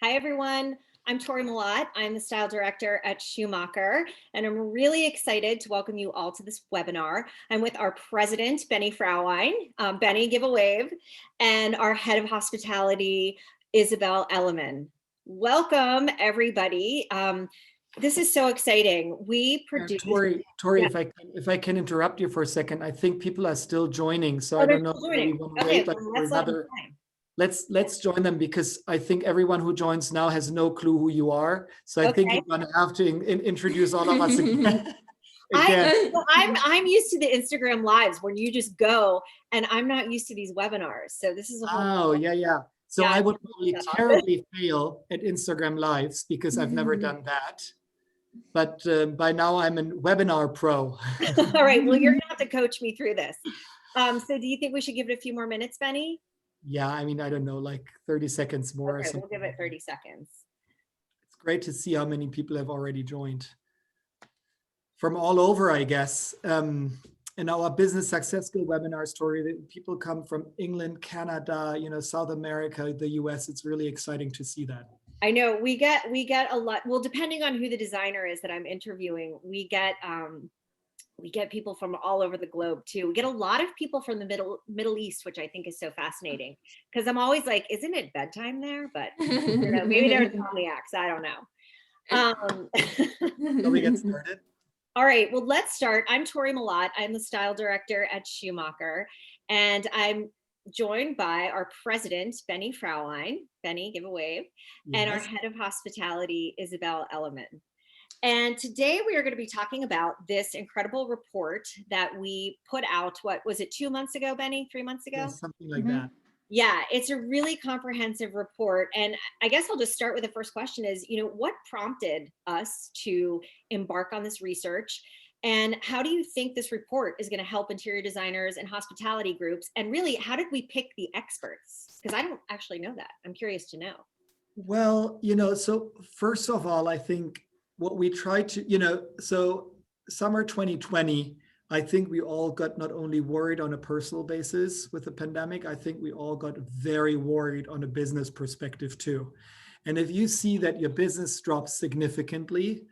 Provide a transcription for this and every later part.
Hi, everyone. I'm Tori Malott. I'm the style director at Schumacher, and I'm really excited to welcome you all to this webinar. I'm with our president, Benny Frauwein. Benny, give a wave, and our head of hospitality, Isabel Elliman. Welcome, everybody. This is so exciting. We produce. Tori, Yeah. if I can interrupt you for a second, I think people are still joining, so Oh, I they're don't know still if we joining. want to Okay, wait like well, for let's let them another. join. Let's join them because I think everyone who joins now has no clue who you are. So I think Okay. you're going to have to introduce all of us again. I'm used to the Instagram lives when you just go, and I'm not used to these webinars. So this is a whole. Oh, yeah. So Yeah, I would probably terribly fail at Instagram lives because I've never done that. But by now I'm a webinar pro. All right. Well, you're gonna have to coach me through this. So do you think we should give it a few more minutes, Benny? Yeah, I mean, I don't know, like 30 seconds more. Okay, we'll give it 30 seconds. It's great to see how many people have already joined. From all over, I guess. In our business success school webinar story, people come from England, Canada, South America, the US. It's really exciting to see that. I know we get a lot. Well, depending on who the designer is that I'm interviewing, we get people from all over the globe too. We get a lot of people from the Middle East, which I think is so fascinating because I'm always like, isn't it bedtime there? But maybe they're insomniacs. I don't know. Shall we get started? All right, well, let's start. I'm Tori Malott. I'm the style director at Schumacher, and I'm joined by our president, Benny Frauwein. Benny, give a wave. Yes. And our head of hospitality, Isabel Elliman. And today we are going to be talking about this incredible report that we put out, what was it, 2 months ago, Benny? 3 months ago? Yeah, something like that. Yeah, it's a really comprehensive report. And I guess I'll just start with the first question is, what prompted us to embark on this research? And how do you think this report is going to help interior designers and hospitality groups? And really, how did we pick the experts? Because I don't actually know that. I'm curious to know. Well, so first of all, I think what we tried to, so summer 2020, I think we all got not only worried on a personal basis with the pandemic, I think we all got very worried on a business perspective too. And if you see that your business drops significantly,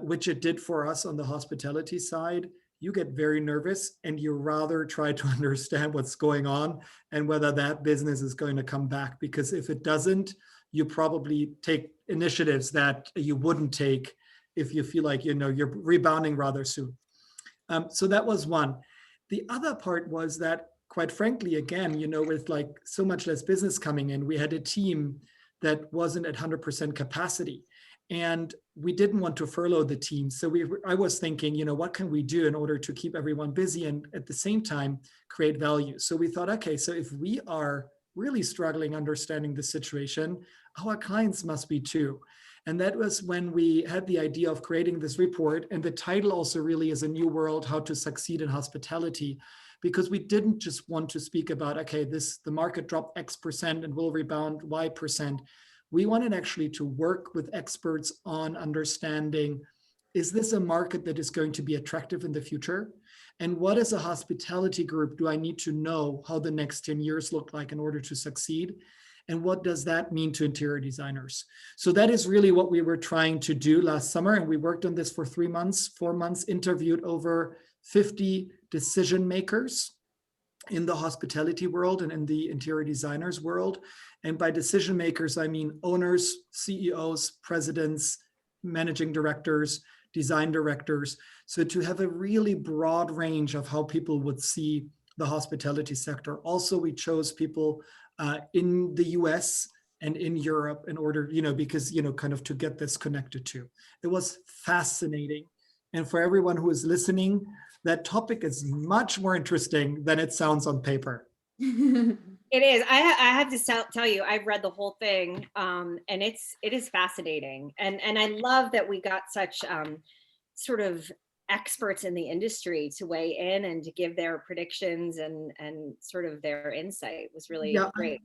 which it did for us on the hospitality side, you get very nervous and you rather try to understand what's going on and whether that business is going to come back. Because if it doesn't, you probably take initiatives that you wouldn't take if you feel like, you're rebounding rather soon. So that was one. The other part was that, quite frankly, again, with like so much less business coming in, we had a team that wasn't at 100% capacity. And we didn't want to furlough the team. So I was thinking, what can we do in order to keep everyone busy and at the same time create value? So we thought, okay, so if we are really struggling understanding the situation, our clients must be too. And that was when we had the idea of creating this report. And the title also really is A New World, How to Succeed in Hospitality, because we didn't just want to speak about, okay, the market dropped X% and will rebound Y%. We wanted actually to work with experts on understanding, is this a market that is going to be attractive in the future? And what as a hospitality group do I need to know how the next 10 years look like in order to succeed? And what does that mean to interior designers? So that is really what we were trying to do last summer. And we worked on this for 4 months, interviewed over 50 decision makers in the hospitality world and in the interior designers world. And by decision makers, I mean owners, CEOs, presidents, managing directors, design directors. So to have a really broad range of how people would see the hospitality sector. Also, we chose people in the US and in Europe in order, because, kind of to get this connected to. It was fascinating. And for everyone who is listening, that topic is much more interesting than it sounds on paper. It is. I have to tell you, I've read the whole thing, and it is fascinating. And I love that we got such sort of experts in the industry to weigh in and to give their predictions and sort of their insight. It was really great.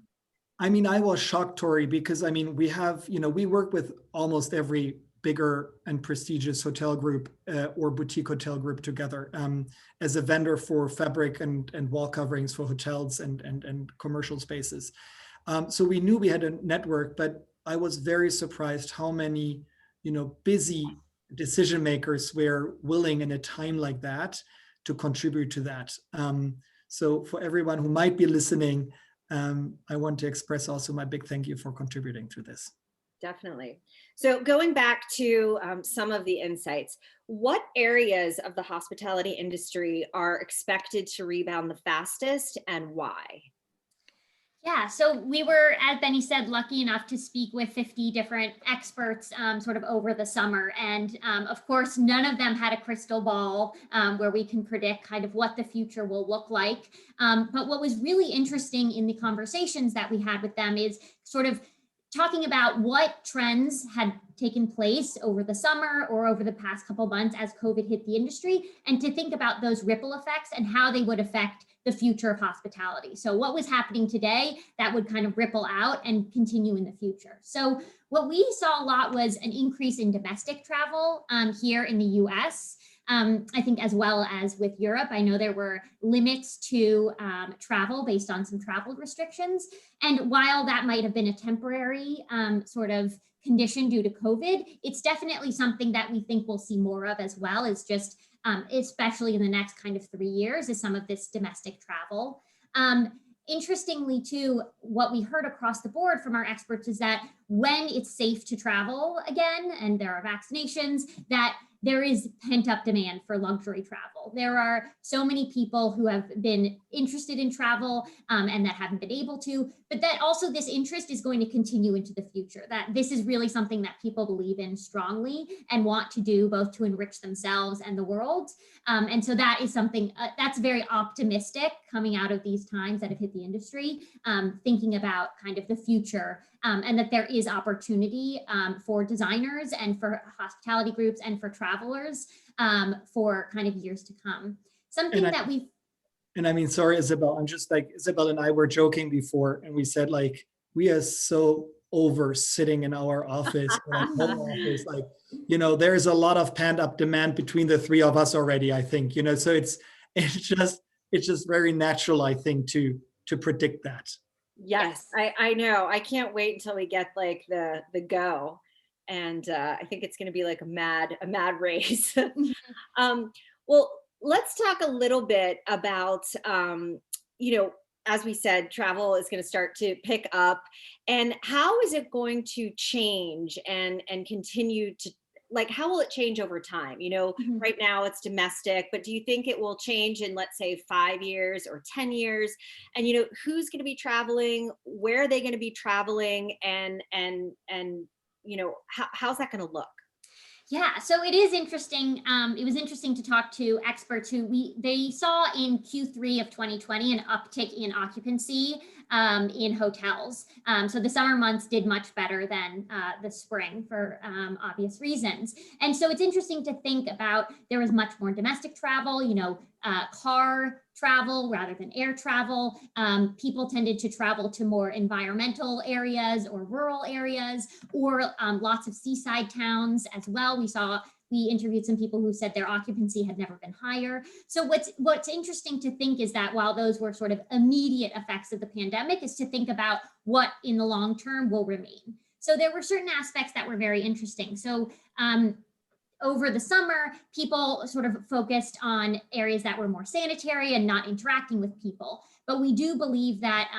I mean, I was shocked, Tori, because we have, we work with almost every bigger and prestigious hotel group or boutique hotel group together as a vendor for fabric and wall coverings for hotels and commercial spaces. So we knew we had a network, but I was very surprised how many, busy decision makers were willing in a time like that to contribute to that. So for everyone who might be listening, I want to express also my big thank you for contributing to this. Definitely. So going back to some of the insights, what areas of the hospitality industry are expected to rebound the fastest and why? Yeah, so we were, as Benny said, lucky enough to speak with 50 different experts sort of over the summer. And of course, none of them had a crystal ball where we can predict kind of what the future will look like. But what was really interesting in the conversations that we had with them is sort of talking about what trends had taken place over the summer or over the past couple months as COVID hit the industry, and to think about those ripple effects and how they would affect the future of hospitality. So what was happening today that would kind of ripple out and continue in the future. So what we saw a lot was an increase in domestic travel here in the US. I think as well as with Europe. I know there were limits to travel based on some travel restrictions. And while that might have been a temporary sort of condition due to COVID, it's definitely something that we think we'll see more of as well, is just especially in the next kind of 3 years, is some of this domestic travel. Interestingly, too, what we heard across the board from our experts is that when it's safe to travel again and there are vaccinations, that there is pent-up demand for luxury travel. There are so many people who have been interested in travel and that haven't been able to, but that also this interest is going to continue into the future, that this is really something that people believe in strongly and want to do, both to enrich themselves and the world. And so that is something that's very optimistic coming out of these times that have hit the industry, thinking about kind of the future and that there is opportunity for designers and for hospitality groups and for travelers for kind of years to come. Something that we've And I mean, sorry, Isabel, I'm just like, Isabel and I were joking before, and we said, like, we are so over sitting in our office, in our home office. Like, there's a lot of pent up demand between the three of us already, I think, so it's just very natural, I think, to predict that. Yes, I know. I can't wait until we get like the go. And I think it's going to be like a mad race. Well, let's talk a little bit about, as we said, travel is going to start to pick up, and how is it going to change and continue to, like, how will it change over time? Right now it's domestic, but do you think it will change in, let's say, 5 years or 10 years? And who's going to be traveling? Where are they going to be traveling? And how's that going to look? Yeah, so it is interesting. It was interesting to talk to experts who they saw in Q3 of 2020 an uptick in occupancy in hotels. So the summer months did much better than the spring for obvious reasons. And so it's interesting to think about, there was much more domestic travel, car travel rather than air travel. People tended to travel to more environmental areas or rural areas, or lots of seaside towns as well. We interviewed some people who said their occupancy had never been higher. So what's interesting to think is that while those were sort of immediate effects of the pandemic, is to think about what in the long term will remain. So there were certain aspects that were very interesting. So over the summer, people sort of focused on areas that were more sanitary and not interacting with people. But we do believe that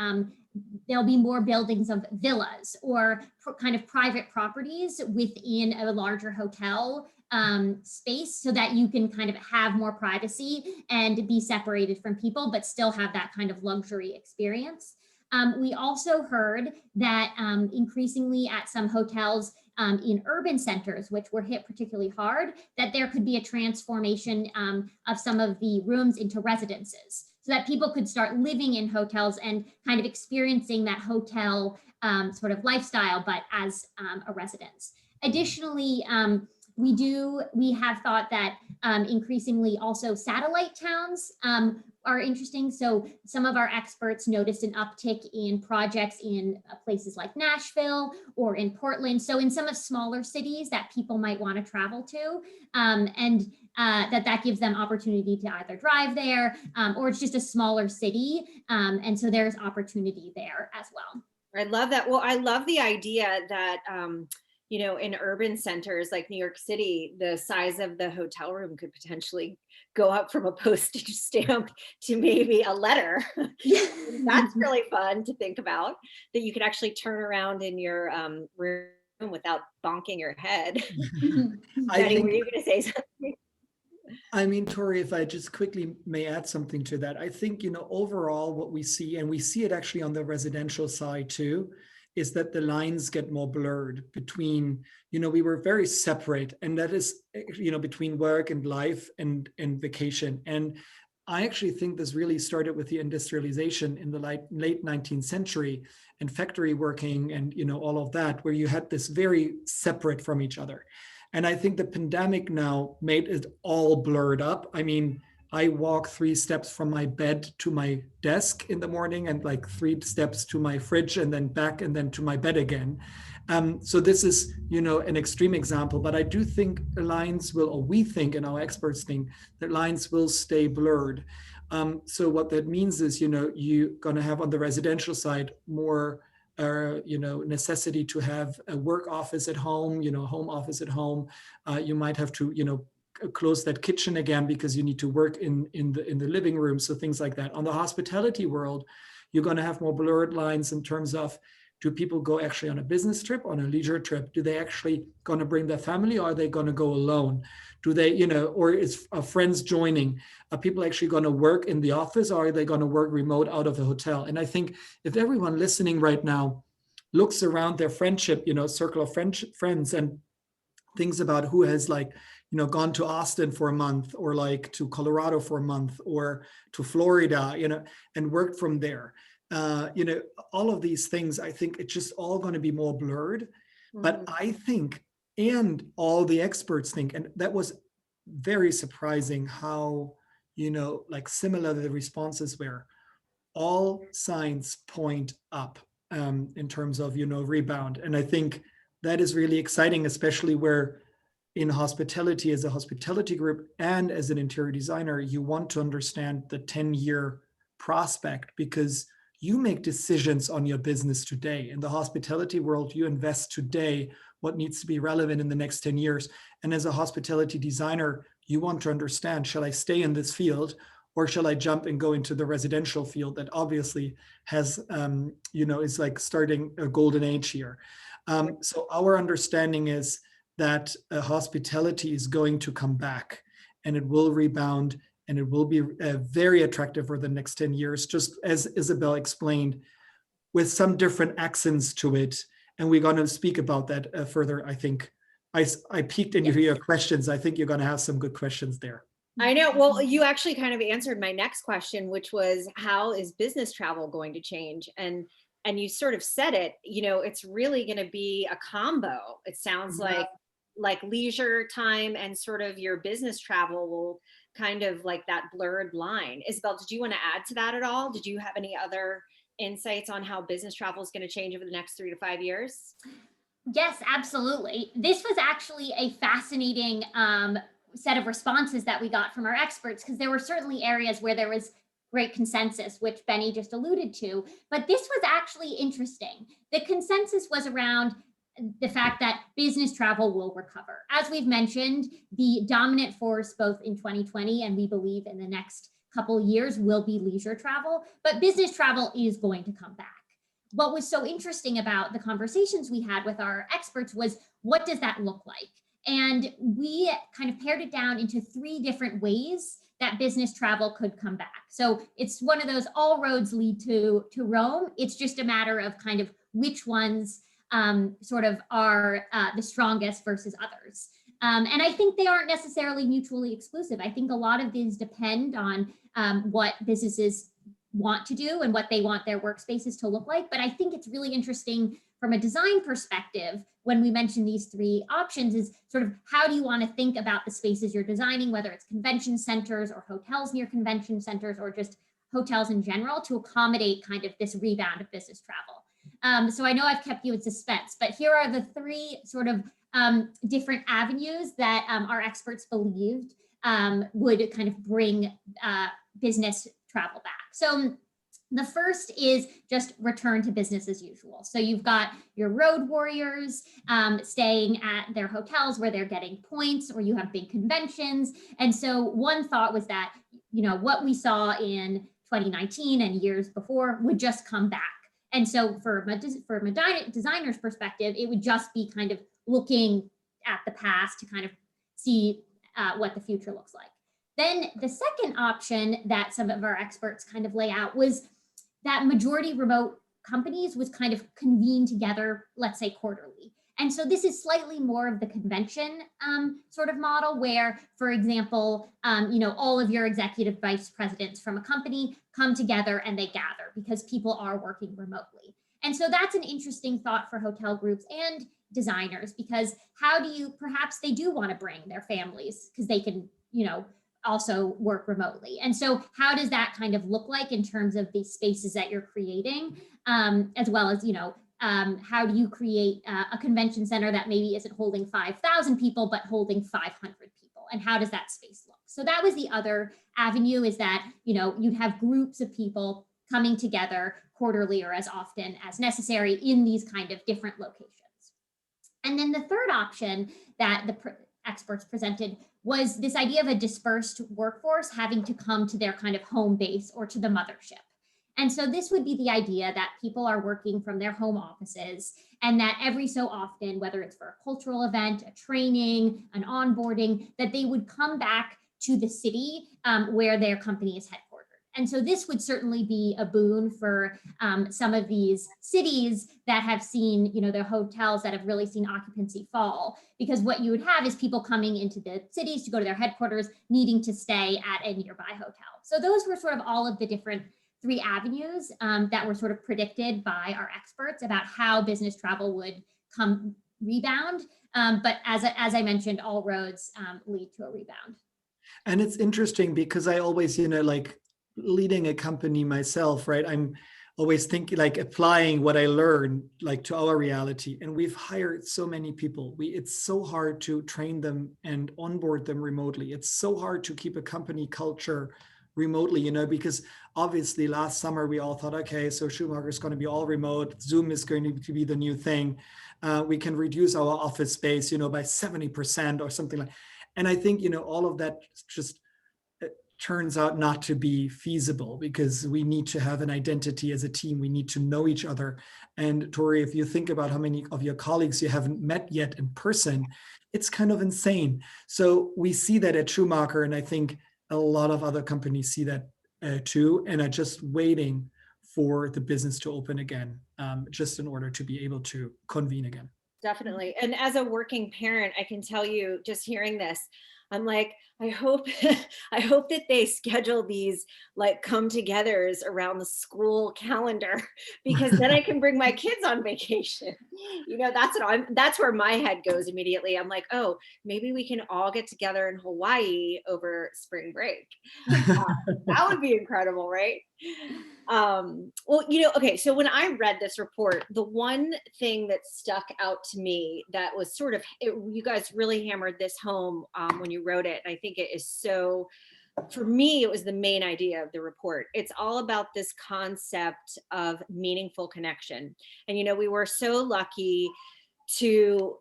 there'll be more buildings of villas or kind of private properties within a larger hotel space, so that you can kind of have more privacy and be separated from people, but still have that kind of luxury experience. We also heard that increasingly at some hotels in urban centers, which were hit particularly hard, that there could be a transformation of some of the rooms into residences, so that people could start living in hotels and kind of experiencing that hotel sort of lifestyle, but as a residence. Additionally, we have thought that increasingly also satellite towns are interesting. So some of our experts noticed an uptick in projects in places like Nashville or in Portland. So in some of smaller cities that people might want to travel to, and that gives them opportunity to either drive there or it's just a smaller city. And so there's opportunity there as well. I love that. Well, I love the idea that, in urban centers like New York City, the size of the hotel room could potentially go up from a postage stamp to maybe a letter. That's really fun to think about, that you could actually turn around in your room without bonking your head. I Betty, were think, you going to say something? I mean, Tori, if I just quickly may add something to that, I think, overall what we see, and we see it actually on the residential side too, is that the lines get more blurred between, we were very separate, and that is, between work and life and vacation. And I actually think this really started with the industrialization in the late 19th century and factory working and, all of that, where you had this very separate from each other. And I think the pandemic now made it all blurred up. I mean, I walk 3 steps from my bed to my desk in the morning, and like 3 steps to my fridge, and then back, and then to my bed again. So this is, an extreme example, but I do think lines will, or we think, and our experts think, that lines will stay blurred. So what that means is, you're going to have on the residential side more necessity to have a work office at home, home office at home. You might have to, close that kitchen again because you need to work in the living room. So things like that. On the hospitality world, you're going to have more blurred lines in terms of, do people go actually on a business trip, on a leisure trip? Do they actually going to bring their family, or are they going to go alone? Do they, or is friends joining? Are people actually going to work in the office, or are they going to work remote out of the hotel? And I think if everyone listening right now looks around their friendship, circle of friends, and thinks about who has like, gone to Austin for a month, or like to Colorado for a month, or to Florida, and worked from there. All of these things, I think it's just all going to be more blurred. But I think, and all the experts think, and that was very surprising how, like similar the responses were. All signs point up in terms of, rebound. And I think that is really exciting, especially where in hospitality, as a hospitality group and as an interior designer, you want to understand the 10-year prospect, because you make decisions on your business today. In the hospitality world, you invest today what needs to be relevant in the next 10 years. And as a hospitality designer, you want to understand, shall I stay in this field, or shall I jump and go into the residential field that obviously has, is like starting a golden age here. So our understanding is that hospitality is going to come back, and it will rebound, and it will be very attractive for the next 10 years, just as Isabel explained, with some different accents to it. And we're going to speak about that further. I think I peeked into your questions. I think you're going to have some good questions there. I know. Well, you actually kind of answered my next question, which was, how is business travel going to change? And you sort of said it, it's really going to be a combo. It sounds like leisure time and sort of your business travel will kind of like that blurred line. Isabel, did you want to add to that at all? Did you have any other insights on how business travel is going to change over the next 3 to 5 years? Yes, absolutely. This was actually a fascinating set of responses that we got from our experts, because there were certainly areas where there was great consensus, which Benny just alluded to. But this was actually interesting. The consensus was around the fact that business travel will recover. As we've mentioned, the dominant force both in 2020 and we believe in the next couple years will be leisure travel, but business travel is going to come back. What was so interesting about the conversations we had with our experts was, what does that look like? And we kind of pared it down into 3 different ways that business travel could come back. So it's one of those, all roads lead to Rome. It's just a matter of kind of which ones sort of are the strongest versus others. And I think they aren't necessarily mutually exclusive. I think a lot of these depend on what businesses want to do and what they want their workspaces to look like. But I think it's really interesting from a design perspective, when we mention these 3 options, is sort of, how do you want to think about the spaces you're designing, whether it's convention centers or hotels near convention centers, or just hotels in general, to accommodate kind of this rebound of business travel. So I know I've kept you in suspense, but here are the 3 sort of different avenues that our experts believed would kind of bring business travel back. So The first is just return to business as usual. So you've got your road warriors staying at their hotels where they're getting points, or you have big conventions. And so one thought was that, what we saw in 2019 and years before would just come back. And so from a designer's perspective, it would just be kind of looking at the past to kind of see what the future looks like. Then the second option that some of our experts kind of lay out was that majority remote companies was kind of convene together, let's say quarterly. And so this is slightly more of the convention sort of model where, for example, all of your executive vice presidents from a company come together and they gather because people are working remotely. And so that's an interesting thought for hotel groups and designers, because how do you, perhaps they do want to bring their families because they can, also work remotely. And so how does that kind of look like in terms of the spaces that you're creating, as well as, how do you create a convention center that maybe isn't holding 5,000 people, but holding 500 people? And how does that space look? So that was the other avenue, is that, you'd have groups of people coming together quarterly or as often as necessary in these kind of different locations. And then the third option that the experts presented was this idea of a dispersed workforce having to come to their kind of home base or to the mothership. And so this would be the idea that people are working from their home offices, and that every so often, whether it's for a cultural event, a training, an onboarding, that they would come back to the city where their company is headquartered. And so this would certainly be a boon for some of these cities that have seen, their hotels that have really seen occupancy fall, because what you would have is people coming into the cities to go to their headquarters, needing to stay at a nearby hotel. So those were sort of all of the different three avenues that were sort of predicted by our experts about how business travel would come rebound. But as I mentioned, all roads lead to a rebound. And it's interesting because I always, like leading a company myself, right? I'm always thinking, like applying what I learned, like to our reality. And we've hired so many people. It's so hard to train them and onboard them remotely. It's so hard to keep a company culture remotely, because obviously last summer we all thought, okay, so Schumacher is going to be all remote. Zoom is going to be the new thing. We can reduce our office space, by 70% or something like. And I think, all of that just turns out not to be feasible, because we need to have an identity as a team. We need to know each other. And Tori, if you think about how many of your colleagues you haven't met yet in person, it's kind of insane. So we see that at Schumacher, and I think a lot of other companies see that too, and are just waiting for the business to open again, just in order to be able to convene again. Definitely. And as a working parent, I can tell you, just hearing this, I'm like, I hope I hope that they schedule these like come-togethers around the school calendar, because then I can bring my kids on vacation. That's where my head goes immediately. I'm like, oh, maybe we can all get together in Hawaii over spring break. That would be incredible, right? Well, okay, so when I read this report, the one thing that stuck out to me that was sort of, you guys really hammered this home when you wrote it. And I think it is so, for me, it was the main idea of the report. It's all about this concept of meaningful connection. And, we were so lucky to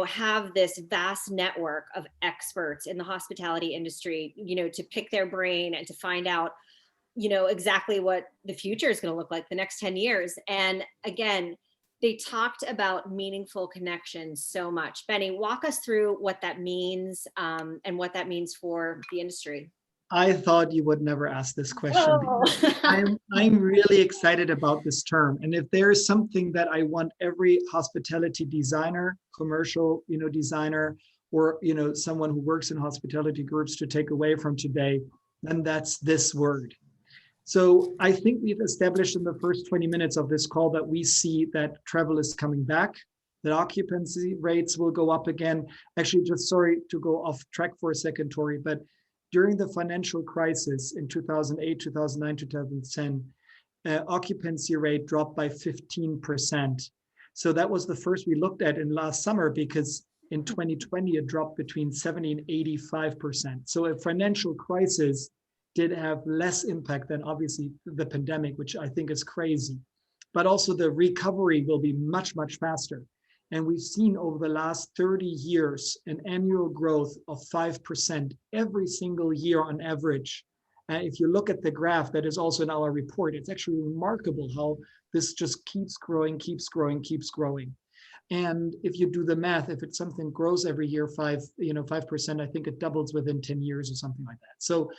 have this vast network of experts in the hospitality industry, to pick their brain and to find out exactly what the future is going to look like the next 10 years. And again, they talked about meaningful connection so much. Benny, walk us through what that means and what that means for the industry. I thought you would never ask this question. Oh. I'm really excited about this term. And if there is something that I want every hospitality designer, commercial, designer, or, someone who works in hospitality groups to take away from today, then that's this word. So I think we've established in the first 20 minutes of this call that we see that travel is coming back, that occupancy rates will go up again. Actually, just sorry to go off track for a second, Tori, but during the financial crisis in 2008, 2009, 2010, occupancy rate dropped by 15%. So that was the first we looked at in last summer, because in 2020, it dropped between 70 and 85%. So a financial crisis did have less impact than obviously the pandemic, which I think is crazy. But also the recovery will be much, much faster. And we've seen over the last 30 years an annual growth of 5% every single year on average. If you look at the graph that is also in our report, it's actually remarkable how this just keeps growing, keeps growing, keeps growing. And if you do the math, if it's something grows every year, 5%, I think it doubles within 10 years or something like that. So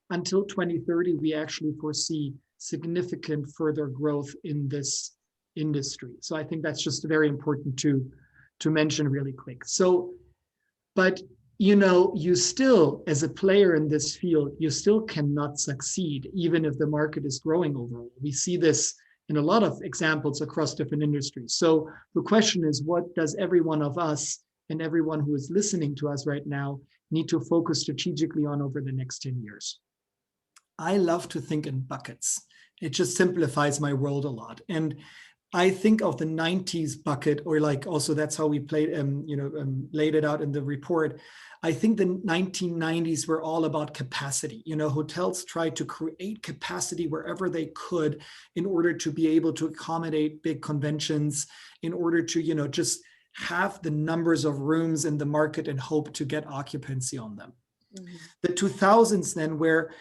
until 2030, we actually foresee significant further growth in this industry. So I think that's just very important to mention really quick. So, but you still, as a player in this field, you still cannot succeed, even if the market is growing overall. We see this in a lot of examples across different industries. So the question is, what does every one of us and everyone who is listening to us right now need to focus strategically on over the next 10 years? I love to think in buckets. It just simplifies my world a lot. And I think of the 90s bucket, or like also that's how we played, laid it out in the report. I think the 1990s were all about capacity. Hotels tried to create capacity wherever they could in order to be able to accommodate big conventions, in order to, just have the numbers of rooms in the market and hope to get occupancy on them. Mm-hmm. The 2000s then were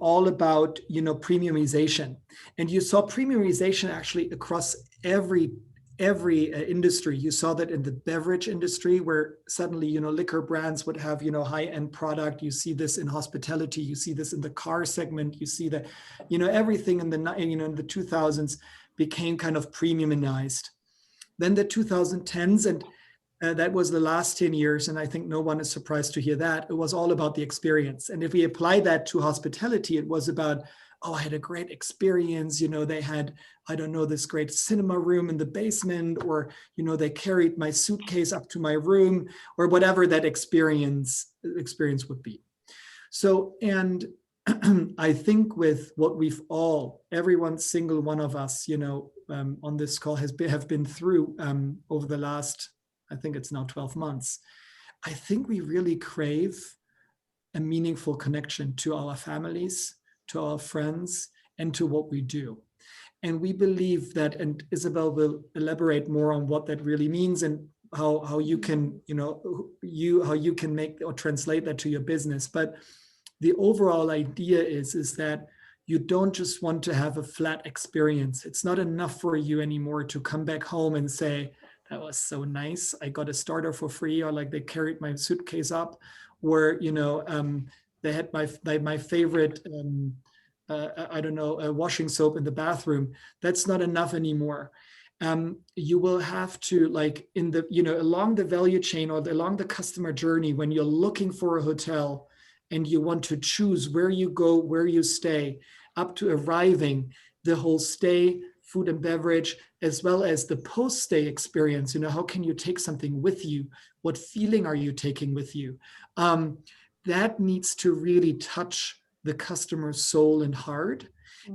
all about, premiumization. And you saw premiumization actually across every industry. You saw that in the beverage industry, where suddenly, liquor brands would have, high-end product. You see this in hospitality. You see this in the car segment. You see that, everything in the 2000s became kind of premiumized. Then the 2010s, and that was the last 10 years, and I think no one is surprised to hear that. It was all about the experience. And if we apply that to hospitality, it was about, oh, I had a great experience. They had, I don't know, this great cinema room in the basement, or, they carried my suitcase up to my room, or whatever that experience would be. So, and I think with what we've every single one of us, on this call have been through over the last, I think it's now 12 months. I think we really crave a meaningful connection to our families, to our friends, and to what we do. And we believe that, and Isabel will elaborate more on what that really means and how you can, how you can make or translate that to your business. But the overall idea is that you don't just want to have a flat experience. It's not enough for you anymore to come back home and say, that was so nice, I got a starter for free, or like they carried my suitcase up, or they had my favorite washing soap in the bathroom. That's not enough anymore. You will have to, like, in the along the value chain or along the customer journey, when you're looking for a hotel and you want to choose where you go, where you stay, up to arriving, the whole stay, food and beverage, as well as the post-stay experience. How can you take something with you? What feeling are you taking with you? That needs to really touch the customer's soul and heart,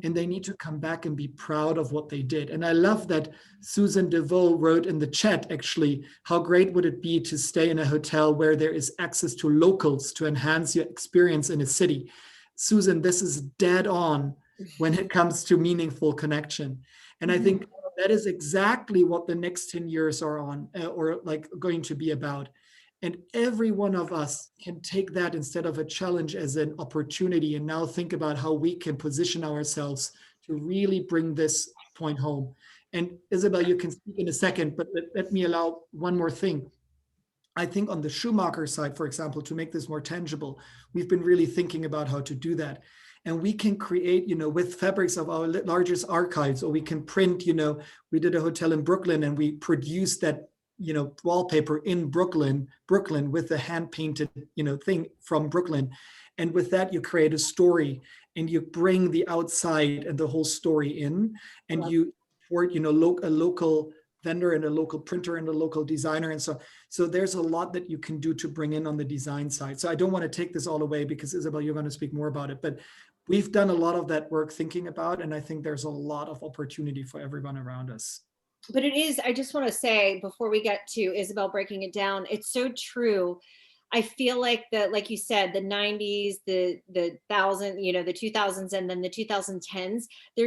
and they need to come back and be proud of what they did. And I love that Susan DeVoe wrote in the chat, actually, how great would it be to stay in a hotel where there is access to locals to enhance your experience in a city? Susan, this is dead on when it comes to meaningful connection. And I think that is exactly what the next 10 years are on, or like going to be about. And every one of us can take that instead of a challenge as an opportunity, and now think about how we can position ourselves to really bring this point home. And Isabel, you can speak in a second, but let me allow one more thing. I think on the Schumacher side, for example, to make this more tangible, we've been really thinking about how to do that. And we can create, with fabrics of our largest archives, or we can print, we did a hotel in Brooklyn and we produced that, wallpaper in Brooklyn with the hand painted, thing from Brooklyn. And with that, you create a story and you bring the outside and the whole story in, and you support, a local vendor and a local printer and a local designer. And so there's a lot that you can do to bring in on the design side. So I don't want to take this all away, because Isabel, you're going to speak more about it, but we've done a lot of that work thinking about, and I think there's a lot of opportunity for everyone around us. But it is, I just want to say, before we get to Isabel breaking it down, it's so true. I feel like like you said, the 90s, the thousand, the 2000s, and then the 2010s, there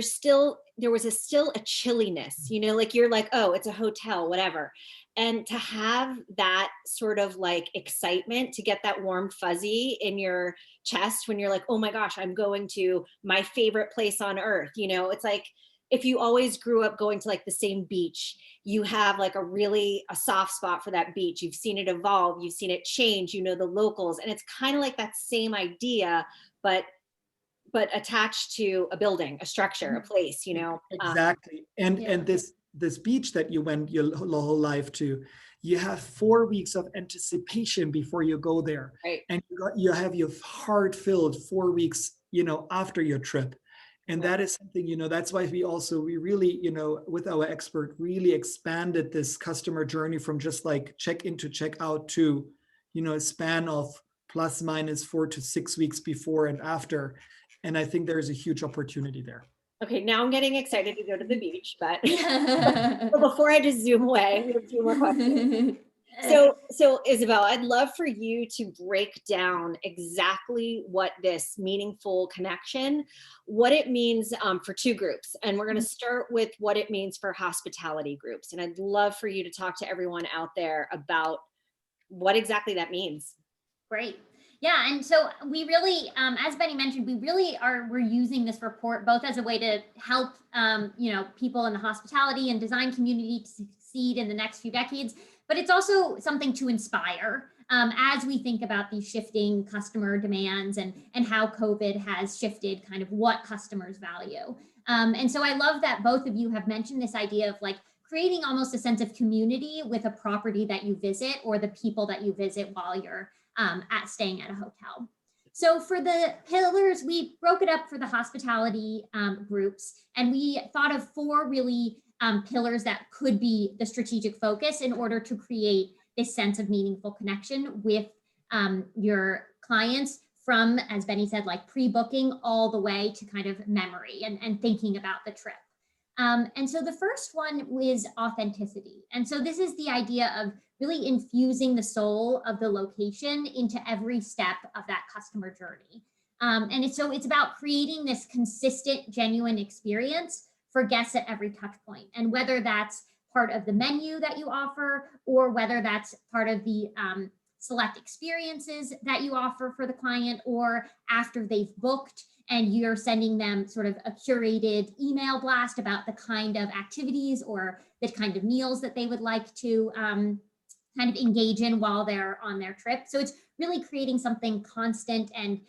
was still a chilliness, like you're like, oh, it's a hotel, whatever. And to have that sort of like excitement, to get that warm fuzzy in your chest when you're like, oh my gosh, I'm going to my favorite place on earth. It's like if you always grew up going to like the same beach, you have like a soft spot for that beach. You've seen it evolve, you've seen it change, the locals. And it's kind of like that same idea, but attached to a building, a structure, a place, Exactly. And Yeah. this beach that you went your whole life to, you have 4 weeks of anticipation before you go there. right. And you have your heart filled 4 weeks, after your trip. And Yeah. that is something, that's why we really, with our expert, really expanded this customer journey from just like check in to check out to, a span of plus minus 4 to 6 weeks before and after. And I think there's a huge opportunity there. Okay, now I'm getting excited to go to the beach, but but before I just zoom away, we have a few more questions. So Isabel, I'd love for you to break down exactly what this meaningful connection, what it means for two groups. And we're going to start with what it means for hospitality groups. And I'd love for you to talk to everyone out there about what exactly that means. Great. Yeah, and so we really, as Benny mentioned, we're using this report both as a way to help, people in the hospitality and design community to succeed in the next few decades, but it's also something to inspire as we think about these shifting customer demands and how COVID has shifted kind of what customers value. And so I love that both of you have mentioned this idea of like creating almost a sense of community with a property that you visit or the people that you visit while you're staying at a hotel. So for the pillars, we broke it up for the hospitality groups, and we thought of four really pillars that could be the strategic focus in order to create this sense of meaningful connection with your clients from, as Benny said, like pre-booking all the way to kind of memory and thinking about the trip. And so the first one was authenticity. And so this is the idea of really infusing the soul of the location into every step of that customer journey. So it's about creating this consistent, genuine experience for guests at every touch point. And whether that's part of the menu that you offer, or whether that's part of the select experiences that you offer for the client, or after they've booked and you're sending them sort of a curated email blast about the kind of activities or the kind of meals that they would like to kind of engage in while they're on their trip. So it's really creating something constant and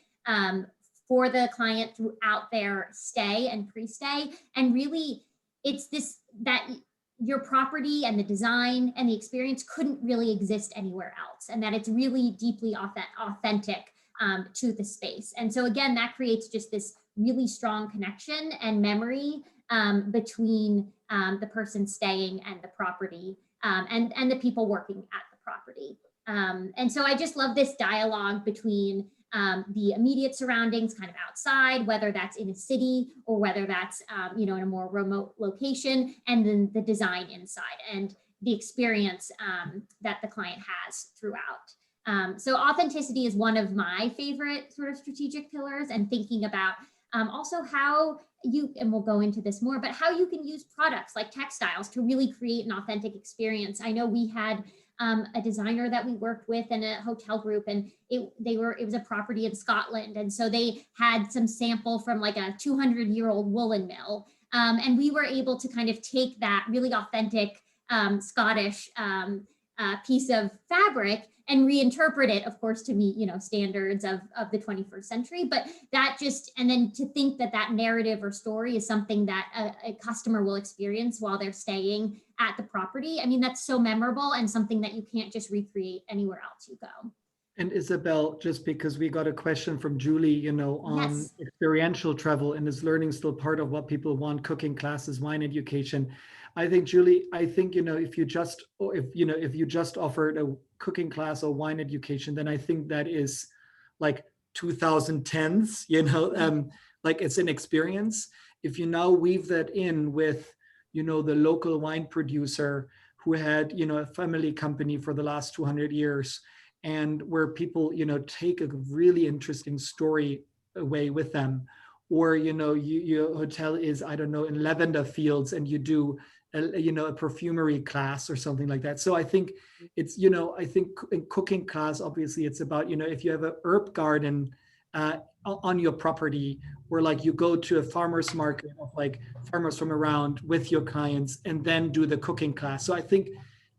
for the client throughout their stay and pre-stay. And really, it's this that your property and the design and the experience couldn't really exist anywhere else, and that it's really deeply authentic to the space. And so again, that creates just this really strong connection and memory between the person staying and the property and the people working at the property. And so I just love this dialogue between the immediate surroundings kind of outside, whether that's in a city or whether that's, in a more remote location, and then the design inside and the experience that the client has throughout. So authenticity is one of my favorite sort of strategic pillars, and thinking about also how you, and we'll go into this more, but how you can use products like textiles to really create an authentic experience. I know we had a designer that we worked with in a hotel group, and it was a property in Scotland. And so they had some sample from like a 200-year-old woolen mill. And we were able to kind of take that really authentic Scottish piece of fabric and reinterpret it, of course, to meet, standards of the 21st century. But that just, and then to think that that narrative or story is something that a customer will experience while they're staying at the property. I mean, that's so memorable and something that you can't just recreate anywhere else you go. And Isabel, just because we got a question from Julie, on Yes. experiential travel, and is learning still part of what people want, cooking classes, wine education. I think, Julie, if you just offered a cooking class or wine education, then I think that is like 2010s, like it's an experience. If you now weave that in with, the local wine producer who had, a family company for the last 200 years, and where people, take a really interesting story away with them. Or, your hotel is, I don't know, in lavender fields, and you do a perfumery class or something like that. So I think it's, I think in cooking class, obviously it's about, if you have a herb garden on your property, or like you go to a farmer's market of like farmers from around with your clients and then do the cooking class. So I think,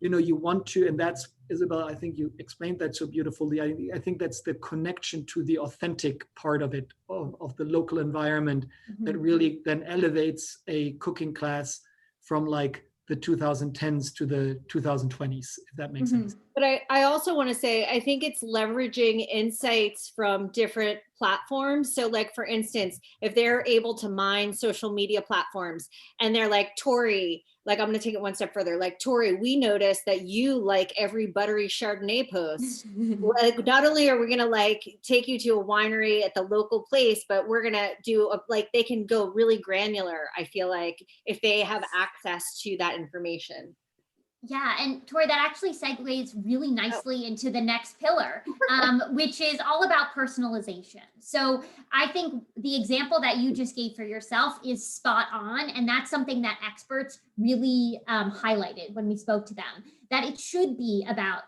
you want to, and that's, Isabel, I think you explained that so beautifully. I think that's the connection to the authentic part of it, of the local environment, that really then elevates a cooking class from like the 2010s to the 2020s, if that makes sense. But I also want to say, I think it's leveraging insights from different platforms. So like, for instance, if they're able to mine social media platforms and they're like, Tori, like I'm going to take it one step further, like, Tori, we noticed that you like every buttery Chardonnay post. Like, not only are we going to like take you to a winery at the local place, but we're going to do like, they can go really granular, I feel like, if they have access to that information. Yeah, and Tori, that actually segues really nicely into the next pillar, which is all about personalization. So I think the example that you just gave for yourself is spot on. And that's something that experts really highlighted when we spoke to them, that it should be about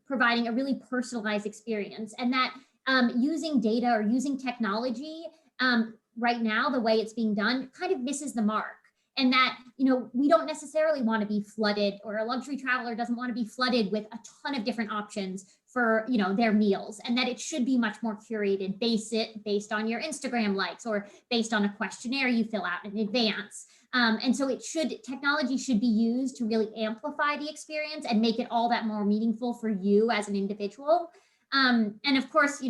providing a really personalized experience, and that using data or using technology right now, the way it's being done, kind of misses the mark. And that, we don't necessarily want to be flooded, or a luxury traveler doesn't want to be flooded with a ton of different options for, their meals, and that it should be much more curated, based on your Instagram likes, or based on a questionnaire you fill out in advance. And so technology should be used to really amplify the experience and make it all that more meaningful for you as an individual. And of course,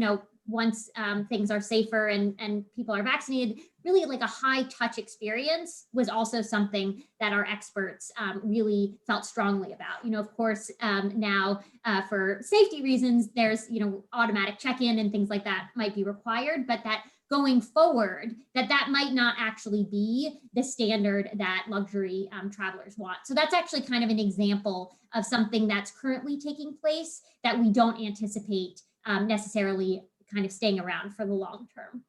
once things are safer and people are vaccinated, really like a high touch experience was also something that our experts really felt strongly about. Of course, now for safety reasons, there's, automatic check-in and things like that might be required, but that going forward, that might not actually be the standard that luxury travelers want. So that's actually kind of an example of something that's currently taking place that we don't anticipate necessarily kind of staying around for the long term.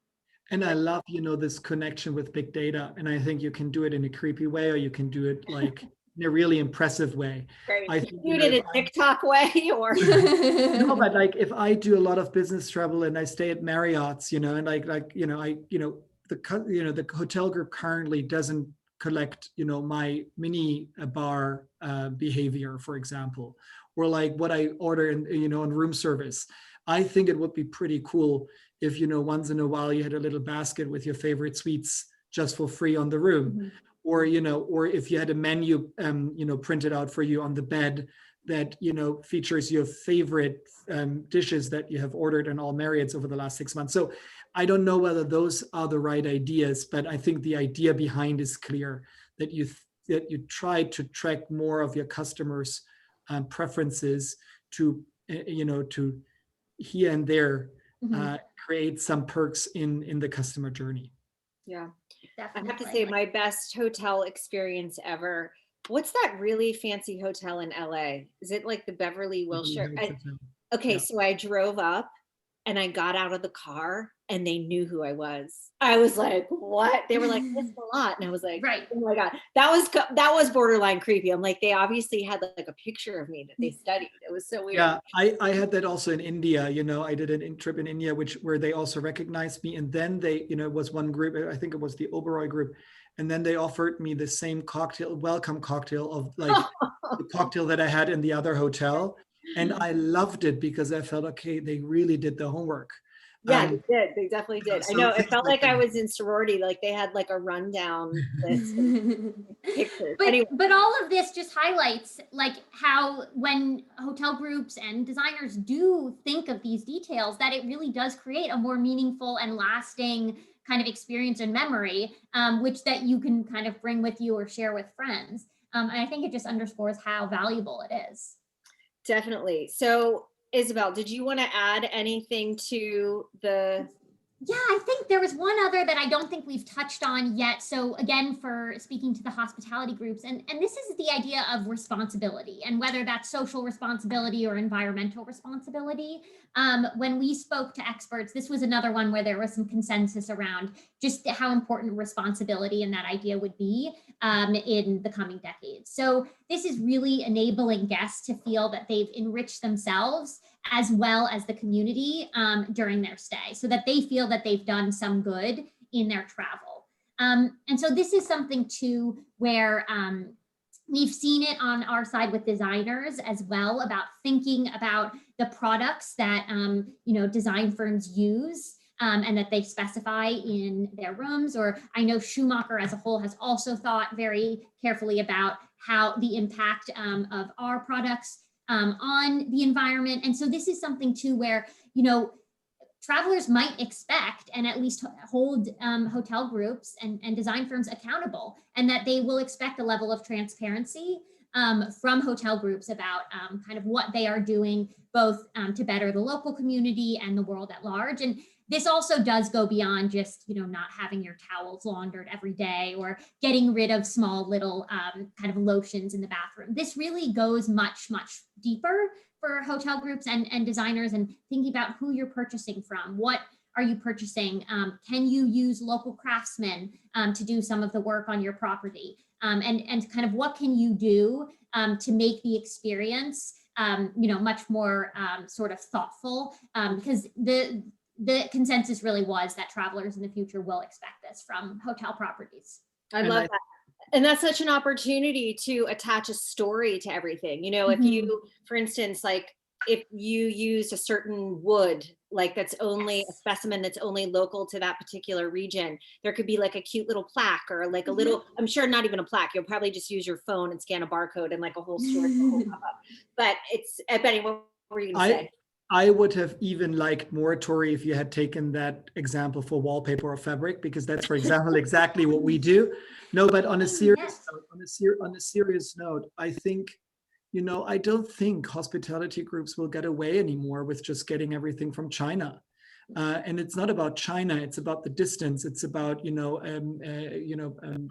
And I love, this connection with big data. And I think you can do it in a creepy way, or you can do it like in a really impressive way. Right. I think, do it in a TikTok way, or no, but like if I do a lot of business travel and I stay at Marriott's, and the hotel group currently doesn't collect, my mini bar behavior, for example, or like what I order in, on room service. I think it would be pretty cool if, once in a while you had a little basket with your favorite sweets just for free on the room, or, or if you had a menu, printed out for you on the bed that, features your favorite dishes that you have ordered in all Marriott's over the last 6 months. So I don't know whether those are the right ideas, but I think the idea behind is clear, that you try to track more of your customers' preferences to, to here and there create some perks in the customer journey. Yeah, Definitely. I have to say, my best hotel experience ever. What's that really fancy hotel in LA? Is it like the Beverly Wilshire? Okay, Yeah. so I drove up and I got out of the car and they knew who I was. I was like, what? They were like, "Miss Malott," and I was like, Right. oh my God, that was borderline creepy. I'm like, they obviously had like a picture of me that they studied. It was so weird. Yeah, I had that also in India. I did an trip in India, where they also recognized me, and then they, it was one group. I think it was the Oberoi group, and then they offered me the same welcome cocktail of like the cocktail that I had in the other hotel, and I loved it because I felt, okay, they really did the homework. Yeah, they did. They definitely did. I So know. It things felt like like I that. was in sorority. Like they had like a rundown list of pictures. But Anyway, but all of this just highlights like how when hotel groups and designers do think of these details, that it really does create a more meaningful and lasting kind of experience and memory, which that you can kind of bring with you or share with friends. And I think it just underscores how valuable it is. definitely. So, Isabel, did you want to add anything to the Yeah, I think there was one other that I don't think we've touched on yet. So again, for speaking to the hospitality groups, and this is the idea of responsibility, and whether that's social responsibility or environmental responsibility. When we spoke to experts, this was another one where there was some consensus around just how important responsibility and that idea would be in the coming decades. So this is really enabling guests to feel that they've enriched themselves as well as the community during their stay, so that they feel that they've done some good in their travel. And so this is something too where we've seen it on our side with designers as well, about thinking about the products that design firms use and that they specify in their rooms. Or I know Schumacher as a whole has also thought very carefully about how the impact of our products on the environment. And so this is something too where, travelers might expect and at least hold hotel groups and design firms accountable, and that they will expect a level of transparency from hotel groups about kind of what they are doing, both to better the local community and the world at large. And this also does go beyond just, not having your towels laundered every day or getting rid of small little kind of lotions in the bathroom. This really goes much, much deeper for hotel groups and designers, and thinking about who you're purchasing from. What are you purchasing? Can you use local craftsmen to do some of the work on your property? And kind of what can you do to make the experience much more sort of thoughtful, because the consensus really was that travelers in the future will expect this from hotel properties. I love that. And that's such an opportunity to attach a story to everything. If you, for instance, like if you used a certain wood, like that's only a specimen that's only local to that particular region, there could be like a cute little plaque or like a little, I'm sure not even a plaque. You'll probably just use your phone and scan a barcode and like a whole story will pop up. But it's, Benny, what were you going to say? I would have even liked more, Tori, if you had taken that example for wallpaper or fabric, because that's, for example, exactly what we do. No, but on a serious note, on a serious note, I think, I don't think hospitality groups will get away anymore with just getting everything from China. And it's not about China; it's about the distance. It's about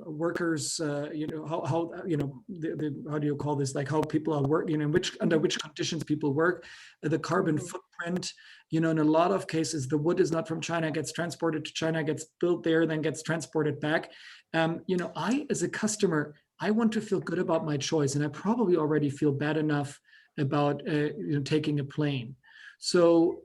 workers. How how do you call this? Like how people are working, under which conditions people work, the carbon footprint. In a lot of cases, the wood is not from China; gets transported to China, gets built there, then gets transported back. I, as a customer, I want to feel good about my choice, and I probably already feel bad enough about taking a plane. So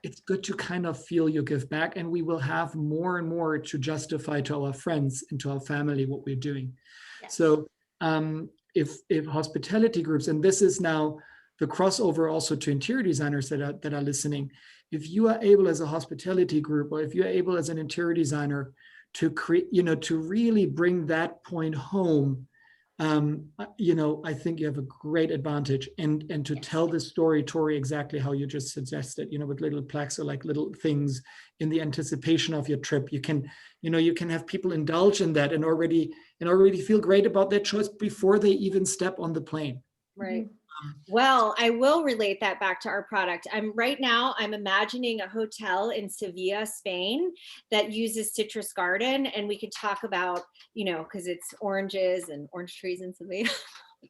it's good to kind of feel you give back, and we will have more and more to justify to our friends and to our family what we're doing. Yes. So if hospitality groups, and this is now the crossover also to interior designers that are listening, if you are able as a hospitality group, or if you're able as an interior designer to create, to really bring that point home, I think you have a great advantage, and to tell the story, Tori, exactly how you just suggested, with little plaques or like little things in the anticipation of your trip. You can have people indulge in that and already feel great about their choice before they even step on the plane. Right. Well, I will relate that back to our product. I'm imagining a hotel in Sevilla, Spain that uses citrus garden, and we could talk about, because it's oranges and orange trees in Sevilla.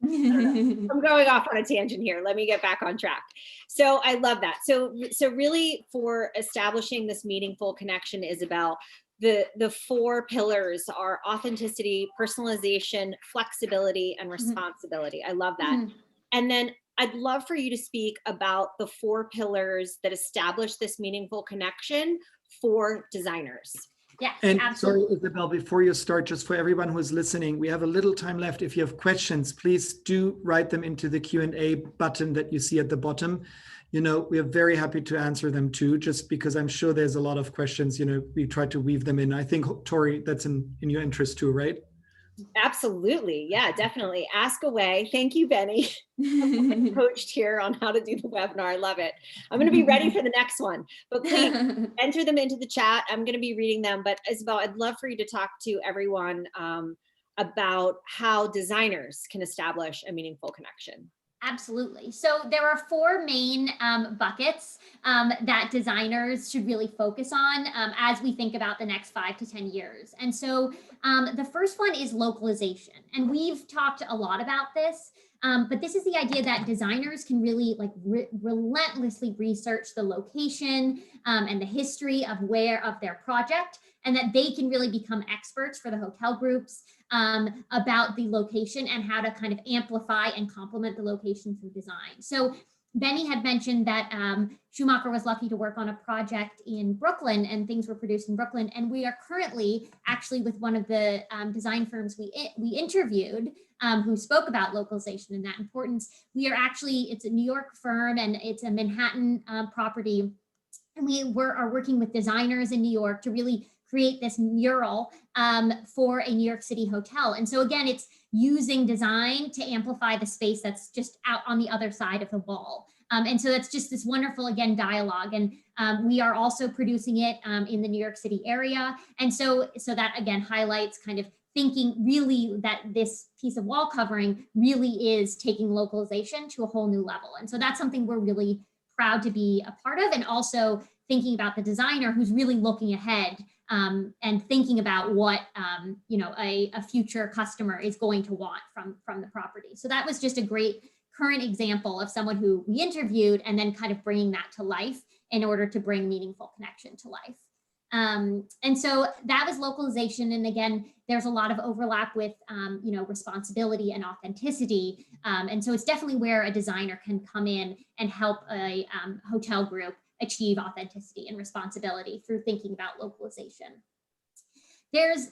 I'm going off on a tangent here. Let me get back on track. So I love that. So really, for establishing this meaningful connection, Isabel, the four pillars are authenticity, personalization, flexibility, and responsibility. I love that. And then I'd love for you to speak about the four pillars that establish this meaningful connection for designers. Yes, and absolutely. Sorry, Isabel, before you start, just for everyone who is listening, we have a little time left. If you have questions, please do write them into the Q&A button that you see at the bottom. We are very happy to answer them too, just because I'm sure there's a lot of questions, we try to weave them in. I think, Tori, that's in your interest too, right? Absolutely. Yeah, definitely. Ask away. Thank you, Benny. I'm coached here on how to do the webinar. I love it. I'm going to be ready for the next one, but please enter them into the chat. I'm going to be reading them. But Isabel, I'd love for you to talk to everyone about how designers can establish a meaningful connection. Absolutely. So there are four main buckets that designers should really focus on as we think about the next 5 to 10 years. And so the first one is localization. And we've talked a lot about this, but this is the idea that designers can really like relentlessly research the location and the history of their project, and that they can really become experts for the hotel groups about the location and how to kind of amplify and complement the location through design. So Benny had mentioned that Schumacher was lucky to work on a project in Brooklyn, and things were produced in Brooklyn. And we are currently actually with one of the design firms we interviewed who spoke about localization and that importance. We are actually, it's a New York firm and it's a Manhattan property. And we are working with designers in New York to really create this mural for a New York City hotel. And so again, it's using design to amplify the space that's just out on the other side of the wall. And so that's just this wonderful, again, dialogue. And we are also producing it in the New York City area. And so that, again, highlights kind of thinking really that this piece of wall covering really is taking localization to a whole new level. And so that's something we're really proud to be a part of, and also thinking about the designer who's really looking ahead and thinking about what a future customer is going to want from the property. So that was just a great current example of someone who we interviewed and then kind of bringing that to life in order to bring meaningful connection to life. And so that was localization. And again, there's a lot of overlap with, responsibility and authenticity. And so it's definitely where a designer can come in and help a hotel group achieve authenticity and responsibility through thinking about localization. There's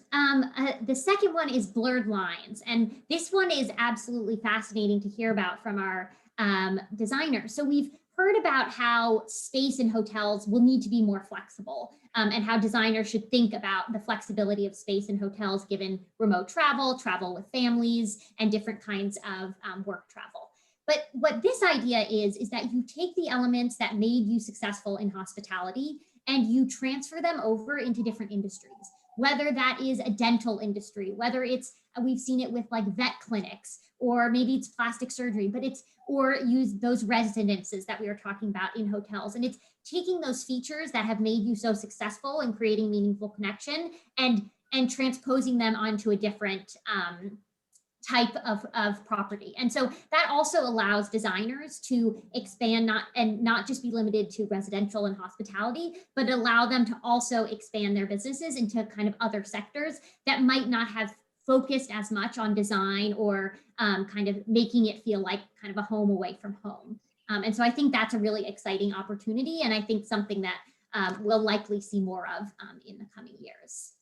the second one is blurred lines. And this one is absolutely fascinating to hear about from our designers. So we've heard about how space in hotels will need to be more flexible and how designers should think about the flexibility of space in hotels given remote travel with families, and different kinds of work travel. But what this idea is that you take the elements that made you successful in hospitality and you transfer them over into different industries, whether that is a dental industry, whether it's, we've seen it with like vet clinics, or maybe it's plastic surgery, but or use those residences that we were talking about in hotels. And it's taking those features that have made you so successful in creating meaningful connection and transposing them onto a different type of property. And so that also allows designers to expand not just be limited to residential and hospitality, but allow them to also expand their businesses into kind of other sectors that might not have focused as much on design or kind of making it feel like kind of a home away from home. And so I think that's a really exciting opportunity, and I think something that we'll likely see more of in the coming years.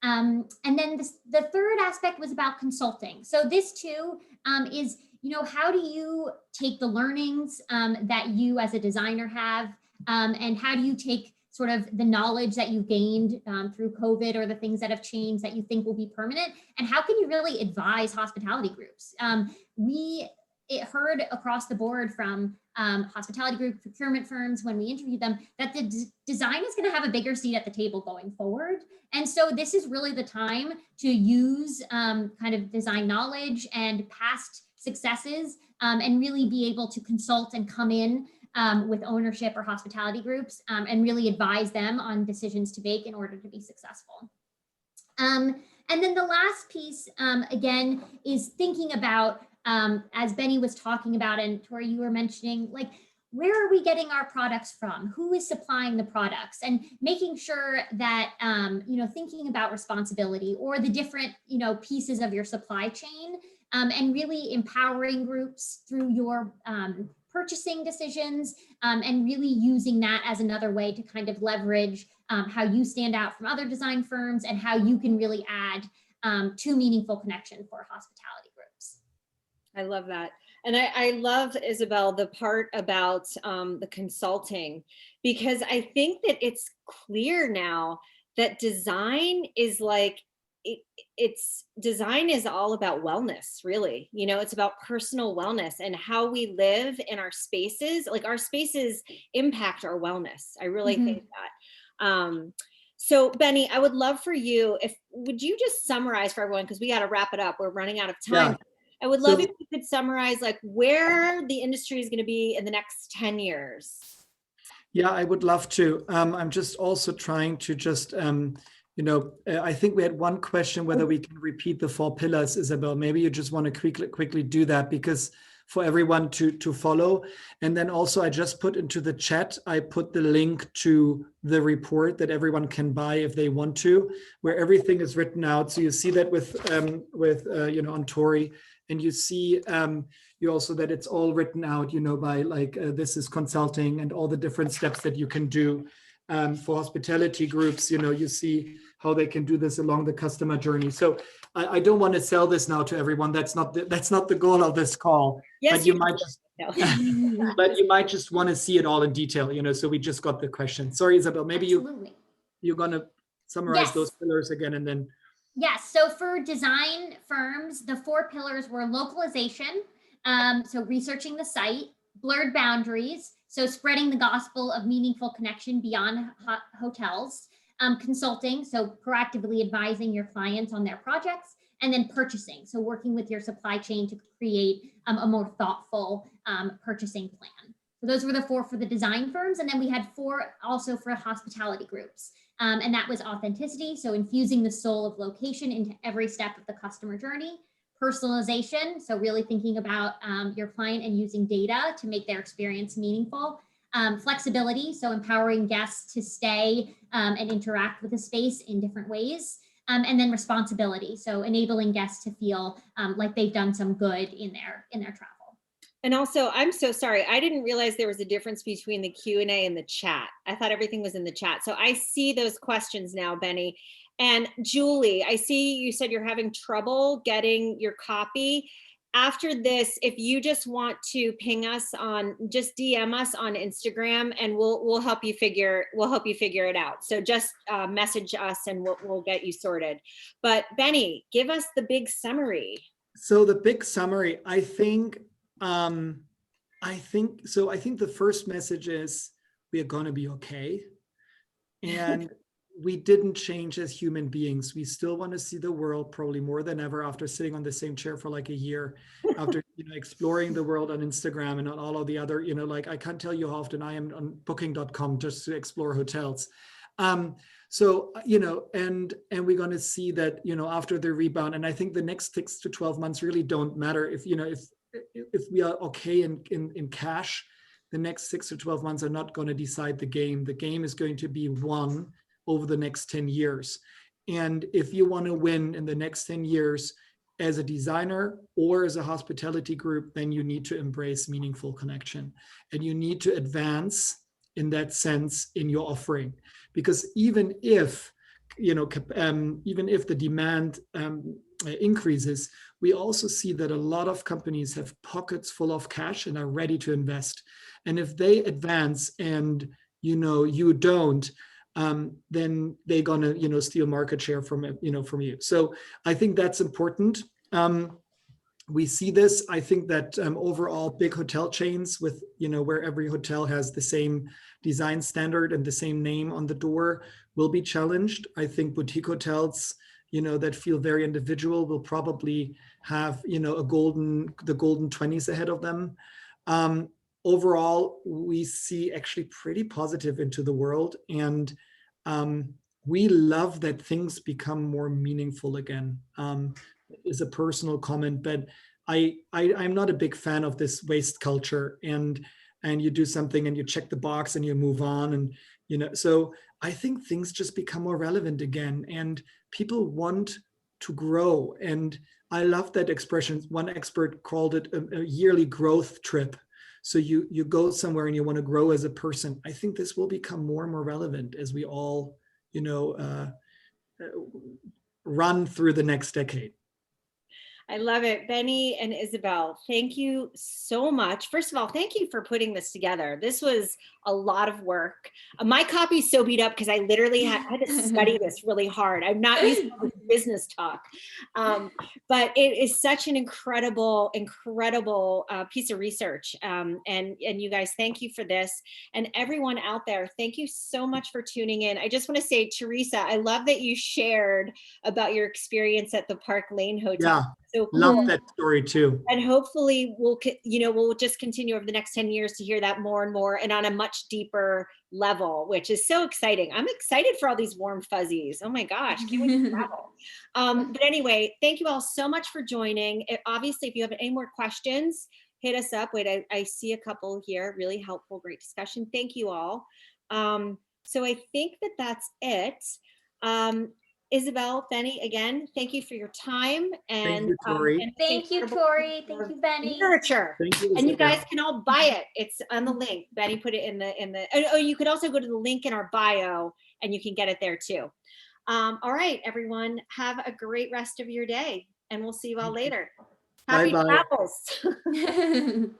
And then the third aspect was about consulting. So this too is, how do you take the learnings that you as a designer have, and how do you take sort of the knowledge that you've gained through COVID or the things that have changed that you think will be permanent, and how can you really advise hospitality groups? We heard across the board from hospitality group procurement firms when we interviewed them that the design is going to have a bigger seat at the table going forward. And so this is really the time to use kind of design knowledge and past successes and really be able to consult and come in with ownership or hospitality groups and really advise them on decisions to make in order to be successful. And then the last piece, again, is thinking about, as Benny was talking about, and Tori, you were mentioning, like, where are we getting our products from? Who is supplying the products? And making sure that, thinking about responsibility or the different, pieces of your supply chain, and really empowering groups through your purchasing decisions, and really using that as another way to kind of leverage how you stand out from other design firms and how you can really add to meaningful connection for hospitality groups. I love that. And I love, Isabel, the part about the consulting, because I think that it's clear now that design is like, design is all about wellness, really. It's about personal wellness and how we live in our spaces. Like, our spaces impact our wellness. I really think that. So Benny, I would love for you, would you just summarize for everyone, because we got to wrap it up. We're running out of time. Yeah. I would love So if you could summarize like where the industry is going to be in the next 10 years. yeah, I would love to. I'm just also trying to just, I think we had one question whether we can repeat the 4 pillars, Isabel. Maybe you just want to quickly do that because for everyone to follow. And then also I just put into the chat, I put the link to the report that everyone can buy if they want to, where everything is written out. So you see that with on Tori, and you see you also that it's all written out, by like this is consulting and all the different steps that you can do for hospitality groups. You see how they can do this along the customer journey. So I don't want to sell this now to everyone. That's not the goal of this call. Yes, But you might just but you might just want to see it all in detail. So we just got the question. Sorry, Isabel. Maybe Absolutely. you're gonna summarize those Yes. pillars again, and then. Yes. So for design firms, the 4 pillars were localization, so researching the site, blurred boundaries, so spreading the gospel of meaningful connection beyond hotels, consulting, so proactively advising your clients on their projects, and then purchasing, so working with your supply chain to create a more thoughtful purchasing plan. So those were the 4 for the design firms, and then we had 4 also for hospitality groups. And that was authenticity, so infusing the soul of location into every step of the customer journey. Personalization, so really thinking about your client and using data to make their experience meaningful. Flexibility, so empowering guests to stay and interact with the space in different ways. And then responsibility, so enabling guests to feel like they've done some good in their travel. And also, I'm so sorry. I didn't realize there was a difference between the Q&A and the chat. I thought everything was in the chat. So I see those questions now, Benny. And Julie, I see you said you're having trouble getting your copy. After this, if you just want to ping us just DM us on Instagram, and we'll help you figure it out. So just message us, and we'll get you sorted. But Benny, give us the big summary. So the big summary, I think the first message is we are going to be okay. And we didn't change as human beings. We still want to see the world probably more than ever after sitting on the same chair for like a year, after exploring the world on Instagram and on all of the other, like I can't tell you how often I am on booking.com just to explore hotels. So, and we're going to see that, after the rebound, and I think the next 6 to 12 months really don't matter if we are okay in cash. The next 6 to 12 months are not going to decide the game. The game is going to be won over the next 10 years. And if you want to win in the next 10 years as a designer or as a hospitality group, then you need to embrace meaningful connection. And you need to advance in that sense in your offering. Because even if the demand increases, we also see that a lot of companies have pockets full of cash and are ready to invest. And if they advance and you don't, then they're gonna steal market share from you. So I think that's important. We see this. I think that overall big hotel chains with where every hotel has the same design standard and the same name on the door will be challenged. I think boutique hotels that feel very individual will probably have the golden 20s ahead of them. Overall, we see actually pretty positive into the world, and we love that things become more meaningful again. Is a personal comment, but I'm not a big fan of this waste culture, and you do something and you check the box and you move on, and so I think things just become more relevant again, and people want to grow. And I love that expression. One expert called it a yearly growth trip. So you go somewhere and you want to grow as a person. I think this will become more and more relevant as we all run through the next decade. I love it. Benny and Isabel, thank you so much. First of all, thank you for putting this together. This was a lot of work. My copy's so beat up because I literally had to study this really hard. I'm not used to this business talk. But it is such an incredible piece of research. And you guys, thank you for this. And everyone out there, thank you so much for tuning in. I just want to say, Teresa, I love that you shared about your experience at the Park Lane Hotel. Yeah. so Love cool. that story too. And hopefully we'll just continue over the next 10 years to hear that more and more and on a much deeper level, which is so exciting. I'm excited for all these warm fuzzies. Oh my gosh, can't wait to travel. But anyway, thank you all so much for joining. Obviously, if you have any more questions, hit us up. Wait, I see a couple here. Really helpful, great discussion. Thank you all. So I think that's it. Isabel, Benny, again, thank you for your time Thank you, Tori. Thank you, Tori. Thank you, Benny. Literature. Thank you, And you Isabel. guys can all buy it. It's on the link. Benny put it in the. Oh, you could also go to the link in our bio, and you can get it there too. All right, everyone, have a great rest of your day, and we'll see you all later. Happy Bye-bye. travels.